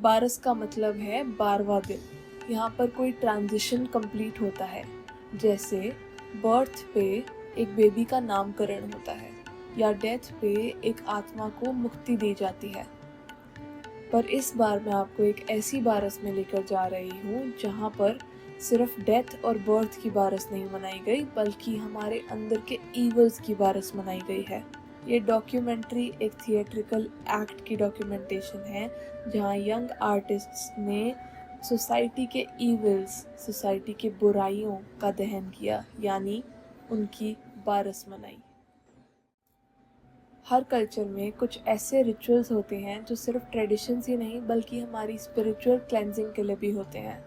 बारस का मतलब है 12वां दिन। यहाँ पर कोई ट्रांजिशन कंप्लीट होता है, जैसे बर्थ पे एक बेबी का नामकरण होता है या डेथ पे एक आत्मा को मुक्ति दी जाती है। पर इस बार मैं आपको एक ऐसी बारस में लेकर जा रही हूँ जहाँ पर सिर्फ डेथ और बर्थ की बारस नहीं मनाई गई, बल्कि हमारे अंदर के ईवल्स की बारस मनाई गई है। ये डॉक्यूमेंट्री एक थिएट्रिकल एक्ट की डॉक्यूमेंटेशन है जहाँ यंग आर्टिस्ट्स ने सोसाइटी के ईविल्स, सोसाइटी के बुराइयों का दहन किया, यानी उनकी बारस मनाई। हर कल्चर में कुछ ऐसे रिचुअल्स होते हैं जो सिर्फ ट्रेडिशंस ही नहीं बल्कि हमारी स्पिरिचुअल क्लेंजिंग के लिए भी होते हैं,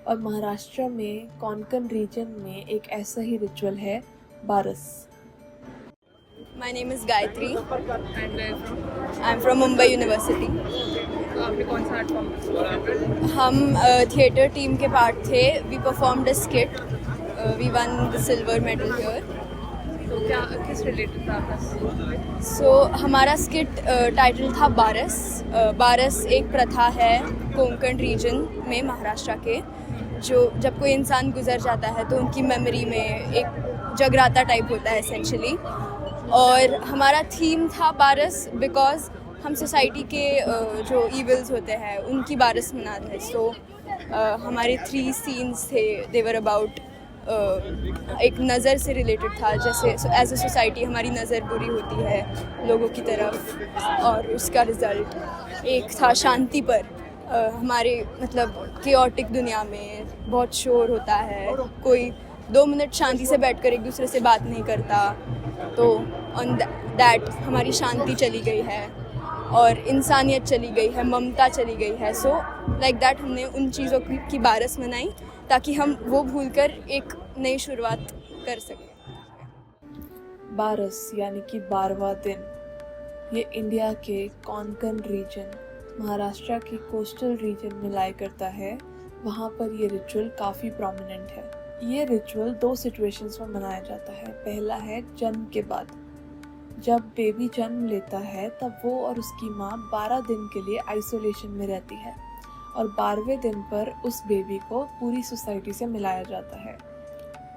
और महाराष्ट्र में कोंकण रीजन में एक ऐसा ही रिचुअल है बारस। My name is Gayatri. And where from? I'm from Mumbai University. तो आपने कौन सा आर्ट फॉर्म? हम थिएटर टीम के पार्ट थे. We performed a skit. We won the silver medal here. तो क्या किस रिलेटेड था आपका? So हमारा skit टाइटल था बारस. बारस एक प्रथा है कोंकण रीजन में महाराष्ट्र के, जो जब कोई इंसान गुजर जाता है तो उनकी मेमोरी में एक जगराता टाइप होता है एसेंशली. और हमारा थीम था बारस बिकॉज हम सोसाइटी के जो ईविल्स होते हैं उनकी बारस मनाते हैं. सो हमारे 3 सीन्स थे. दे वर अबाउट एक नज़र से रिलेटेड था, जैसे एज अ सोसाइटी हमारी नज़र बुरी होती है लोगों की तरफ, और उसका रिज़ल्ट एक था शांति पर. हमारे मतलब केओटिक दुनिया में बहुत शोर होता है, कोई 2 मिनट शांति से बैठकर एक दूसरे से बात नहीं करता. तो ऑन दैट हमारी शांति चली गई है और इंसानियत चली गई है, ममता चली गई है. सो लाइक दैट हमने उन चीज़ों की बारस मनाई ताकि हम वो भूलकर एक नई शुरुआत कर सकें. बारस यानी कि 12वां दिन, ये इंडिया के कोंकण रीजन, महाराष्ट्र के कोस्टल रीजन में लाया करता है. वहाँ पर ये रिचुअल काफ़ी प्रोमिनेंट है. ये रिचुअल 2 सिचुएशंस में मनाया जाता है. पहला है जन्म के बाद. जब बेबी जन्म लेता है तब वो और उसकी माँ 12 दिन के लिए आइसोलेशन में रहती है, और 12वें दिन पर उस बेबी को पूरी सोसाइटी से मिलाया जाता है.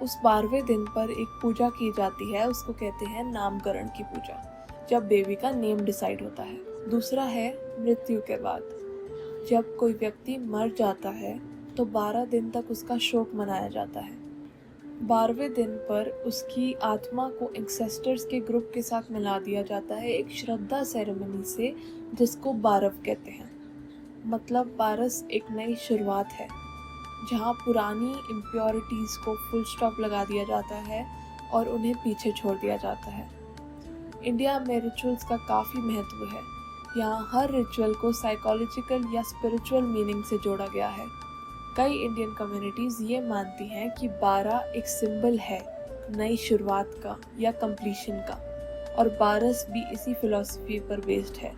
उस 12वें दिन पर एक पूजा की जाती है, उसको कहते हैं नामकरण की पूजा, जब बेबी का नेम डिसाइड होता है. दूसरा है मृत्यु के बाद. जब कोई व्यक्ति मर जाता है तो 12 दिन तक उसका शोक मनाया जाता है. 12वें दिन पर उसकी आत्मा को एंसेस्टर्स के ग्रुप के साथ मिला दिया जाता है एक श्रद्धा सेरेमनी से, जिसको बारव कहते हैं. मतलब बारस एक नई शुरुआत है जहाँ पुरानी इम्प्योरिटीज़ को फुल स्टॉप लगा दिया जाता है और उन्हें पीछे छोड़ दिया जाता है. इंडिया में रिचुअल्स का काफ़ी महत्व है. यहाँ हर रिचुअल को साइकोलॉजिकल या स्पिरिचुअल मीनिंग से जोड़ा गया है. कई इंडियन कम्युनिटीज़ ये मानती हैं कि 12 एक सिंबल है नई शुरुआत का या कंप्लीशन का, और बारस भी इसी फिलॉसफी पर बेस्ड है.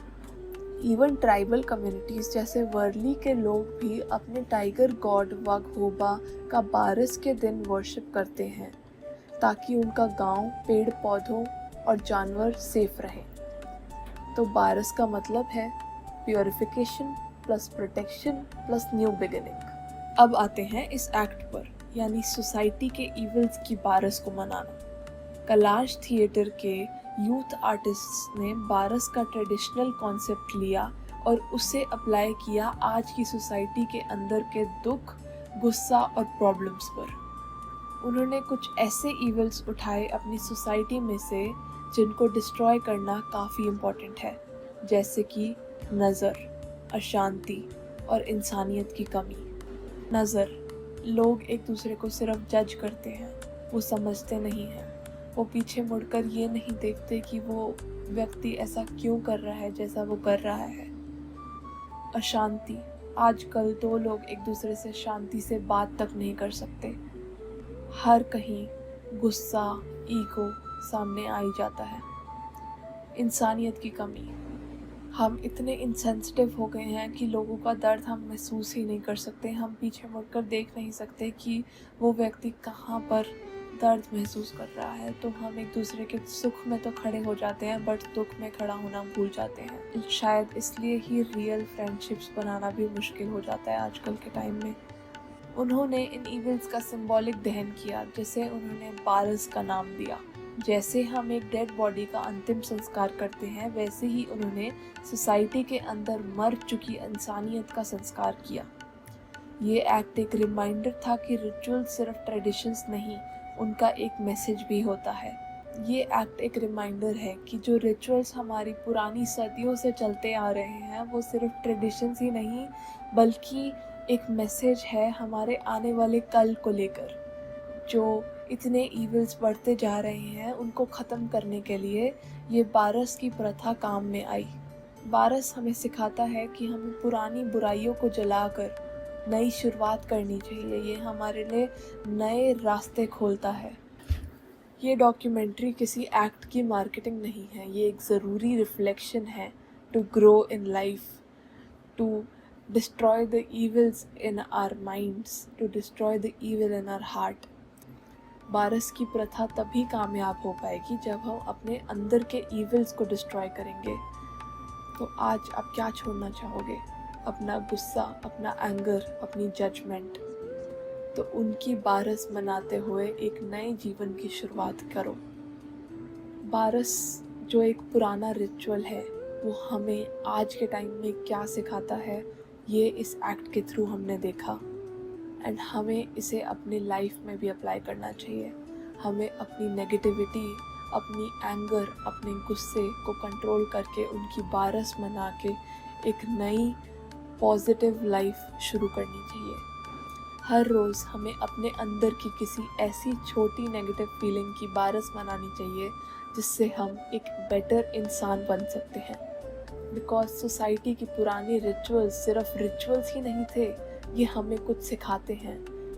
इवन ट्राइबल कम्युनिटीज़ जैसे वर्ली के लोग भी अपने टाइगर गॉड वाघोबा का बारस के दिन वर्शिप करते हैं ताकि उनका गांव, पेड़ पौधों और जानवर सेफ रहे. तो बारस का मतलब है purification plus protection plus new beginning. अब आते हैं इस एक्ट पर, यानी सोसाइटी के इविल्स की बारस को मनाना. कलाश थिएटर के यूथ आर्टिस्ट्स ने बारस का ट्रेडिशनल कॉन्सेप्ट लिया और उसे अप्लाई किया आज की सोसाइटी के अंदर के दुख, गुस्सा और प्रॉब्लम्स पर. उन्होंने कुछ ऐसे इविल्स उठाए अपनी सोसाइटी में से जिनको डिस्ट्रॉय करना काफ़ी इम्पोर्टेंट है, जैसे कि नज़र, अशांति और इंसानियत की कमी. नज़र, लोग एक दूसरे को सिर्फ जज करते हैं, वो समझते नहीं हैं. वो पीछे मुड़कर ये नहीं देखते कि वो व्यक्ति ऐसा क्यों कर रहा है जैसा वो कर रहा है. अशांति, आजकल 2 लोग एक दूसरे से शांति से बात तक नहीं कर सकते. हर कहीं गुस्सा, ईगो सामने आ ही जाता है. इंसानियत की कमी, हम इतने इंसेंसिटिव हो गए हैं कि लोगों का दर्द हम महसूस ही नहीं कर सकते. हम पीछे मुड़कर देख नहीं सकते कि वो व्यक्ति कहाँ पर दर्द महसूस कर रहा है तो हम एक दूसरे के सुख में तो खड़े हो जाते हैं बट दुख में खड़ा होना भूल जाते हैं। शायद इसलिए ही रियल फ्रेंडशिप्स बनाना भी मुश्किल हो जाता है आजकल के टाइम में। उन्होंने इन इविल्स का सिंबॉलिक दहन किया, जैसे उन्होंने बारस का नाम दिया। जैसे हम एक डेड बॉडी का अंतिम संस्कार करते हैं वैसे ही उन्होंने सोसाइटी के अंदर मर चुकी इंसानियत का संस्कार किया। ये एक्ट एक रिमाइंडर था कि रिचुअल सिर्फ ट्रेडिशंस नहीं, उनका एक मैसेज भी होता है। ये एक्ट एक रिमाइंडर है कि जो रिचुअल्स हमारी पुरानी सदियों से चलते आ रहे हैं वो सिर्फ ट्रेडिशंस ही नहीं बल्कि एक मैसेज है हमारे आने वाले कल को लेकर। जो इतने इविल्स बढ़ते जा रहे हैं उनको ख़त्म करने के लिए ये बारस की प्रथा काम में आई। बारस हमें सिखाता है कि हमें पुरानी बुराइयों को जलाकर नई शुरुआत करनी चाहिए। ये हमारे लिए नए रास्ते खोलता है। ये डॉक्यूमेंट्री किसी एक्ट की मार्केटिंग नहीं है, ये एक ज़रूरी रिफ्लेक्शन है to grow in life, to destroy the evils in our minds, to destroy the evil in our heart. बारस की प्रथा तभी कामयाब हो पाएगी जब हम अपने अंदर के इविल्स को डिस्ट्रॉय करेंगे। तो आज आप क्या छोड़ना चाहोगे? अपना गुस्सा, अपना एंगर, अपनी जजमेंट? तो उनकी बारस मनाते हुए एक नए जीवन की शुरुआत करो। बारस जो एक पुराना रिचुअल है वो हमें आज के टाइम में क्या सिखाता है ये इस एक्ट के थ्रू हमने देखा। एंड हमें इसे अपनी लाइफ में भी अप्लाई करना चाहिए। हमें अपनी नेगेटिविटी, अपनी एंगर, अपने गुस्से को कंट्रोल करके उनकी बारस मना के एक नई पॉजिटिव लाइफ शुरू करनी चाहिए। हर रोज़ हमें अपने अंदर की किसी ऐसी छोटी नेगेटिव फीलिंग की बारस मनानी चाहिए जिससे हम एक बेटर इंसान बन सकते हैं। बिकॉज सोसाइटी की पुरानी रिचुअल्स सिर्फ रिचुअल्स ही नहीं थे, ये हमें कुछ सिखाते हैं,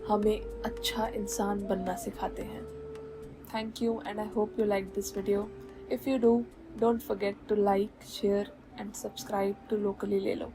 हमें अच्छा इंसान बनना सिखाते हैं। Thank you and I hope you liked this video. If you do, don't forget to like, share and subscribe to Locally Lelo.